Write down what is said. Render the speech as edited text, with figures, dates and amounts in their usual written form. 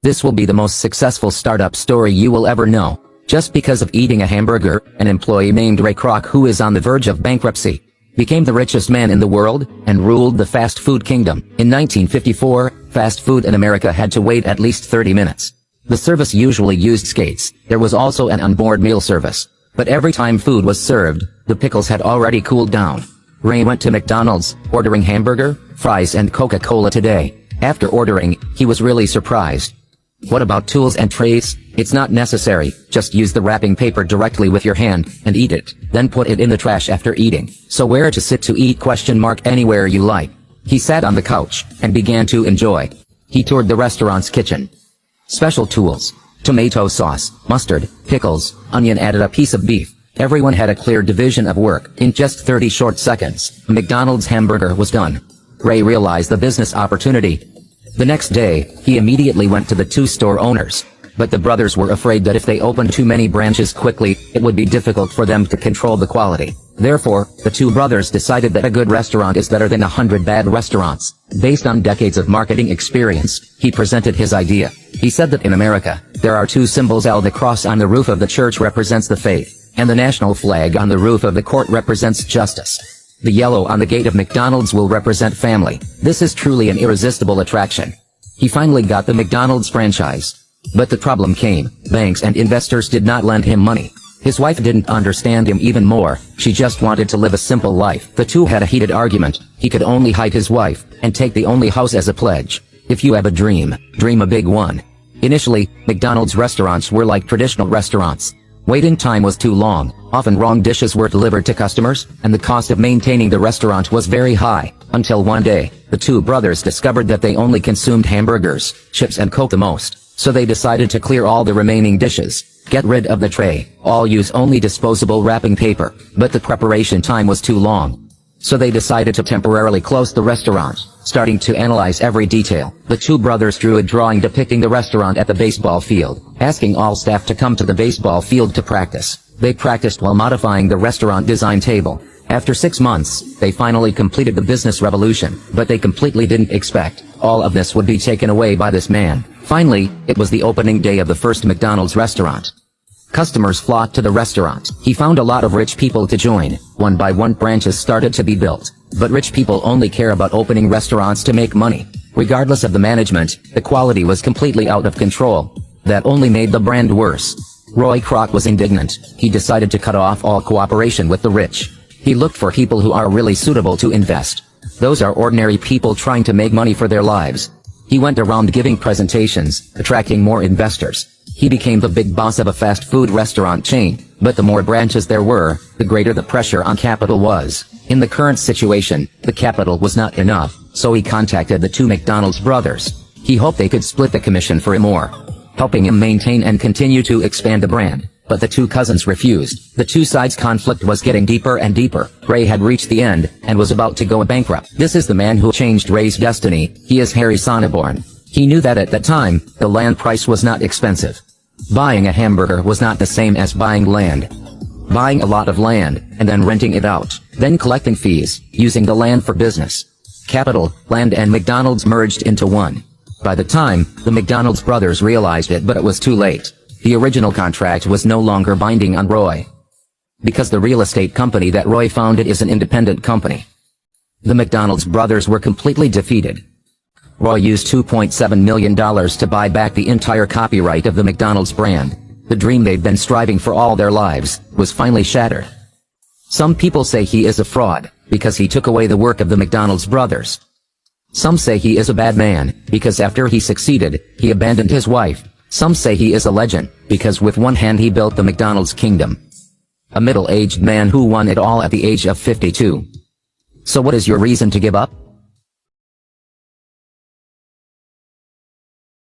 This will be the most successful startup story you will ever know. Just because of eating a hamburger, an employee named Ray Kroc, who is on the verge of bankruptcy, became the richest man in the world and ruled the fast food kingdom. In 1954, fast food in America had to wait at least 30 minutes. The service usually used skates. There was also an onboard meal service. But every time food was served, the pickles had already cooled down. Ray went to McDonald's, ordering hamburger, fries and Coca-Cola today. After ordering, he was really surprised. What about tools and trays? It's not necessary, just use the wrapping paper directly with your hand, and eat it, then put it in the trash after eating. So where to sit to eat? Anywhere you like. He sat on the couch, and began to enjoy. He toured the restaurant's kitchen. Special tools. Tomato sauce, mustard, pickles, onion, added a piece of beef. Everyone had a clear division of work. In just 30 short seconds, McDonald's hamburger was done. Ray realized the business opportunity. The next day, he immediately went to the two store owners. But the brothers were afraid that if they opened too many branches quickly, it would be difficult for them to control the quality. Therefore, the two brothers decided that a good restaurant is better than 100 bad restaurants. Based on decades of marketing experience, he presented his idea. He said that in America, there are two symbols: the cross on the roof of the church represents the faith, and the national flag on the roof of the court represents justice. The yellow on the gate of McDonald's will represent family. This is truly an irresistible attraction. He finally got the McDonald's franchise. But the problem came. Banks and investors did not lend him money. His wife didn't understand him even more. She just wanted to live a simple life. The two had a heated argument. He could only hide his wife, and take the only house as a pledge. If you have a dream, dream a big one. Initially, McDonald's restaurants were like traditional restaurants. Waiting time was too long, often wrong dishes were delivered to customers, and the cost of maintaining the restaurant was very high, until one day, the two brothers discovered that they only consumed hamburgers, chips and Coke the most, so they decided to clear all the remaining dishes, get rid of the tray, all use only disposable wrapping paper, but the preparation time was too long. So they decided to temporarily close the restaurant. Starting to analyze every detail, the two brothers drew a drawing depicting the restaurant at the baseball field, asking all staff to come to the baseball field to practice. They practiced while modifying the restaurant design table. After 6 months, they finally completed the business revolution, but they completely didn't expect all of this would be taken away by this man. Finally, it was the opening day of the first McDonald's restaurant. Customers flocked to the restaurant. He found a lot of rich people to join. One by one branches started to be built. But rich people only care about opening restaurants to make money. Regardless of the management, the quality was completely out of control. That only made the brand worse. Ray Kroc was indignant. He decided to cut off all cooperation with the rich. He looked for people who are really suitable to invest. Those are ordinary people trying to make money for their lives. He went around giving presentations, attracting more investors. He became the big boss of a fast food restaurant chain, but the more branches there were, the greater the pressure on capital was. In the current situation, the capital was not enough, so he contacted the two McDonald's brothers. He hoped they could split the commission for him more, helping him maintain and continue to expand the brand. But the two cousins refused. The two sides' conflict was getting deeper and deeper. Ray had reached the end, and was about to go bankrupt. This is the man who changed Ray's destiny. He is Harry Sonneborn. He knew that at that time, the land price was not expensive. Buying a hamburger was not the same as buying land. Buying a lot of land, and then renting it out, then collecting fees, using the land for business. Capital, land and McDonald's merged into one. By the time, the McDonald's brothers realized it, but it was too late. The original contract was no longer binding on Roy, because the real estate company that Roy founded is an independent company. The McDonald's brothers were completely defeated. Roy used $2.7 million to buy back the entire copyright of the McDonald's brand. The dream they'd been striving for all their lives was finally shattered. Some people say he is a fraud, because he took away the work of the McDonald's brothers. Some say he is a bad man, because after he succeeded, he abandoned his wife. Some say he is a legend, because with one hand he built the McDonald's kingdom. A middle-aged man who won it all at the age of 52. So what is your reason to give up?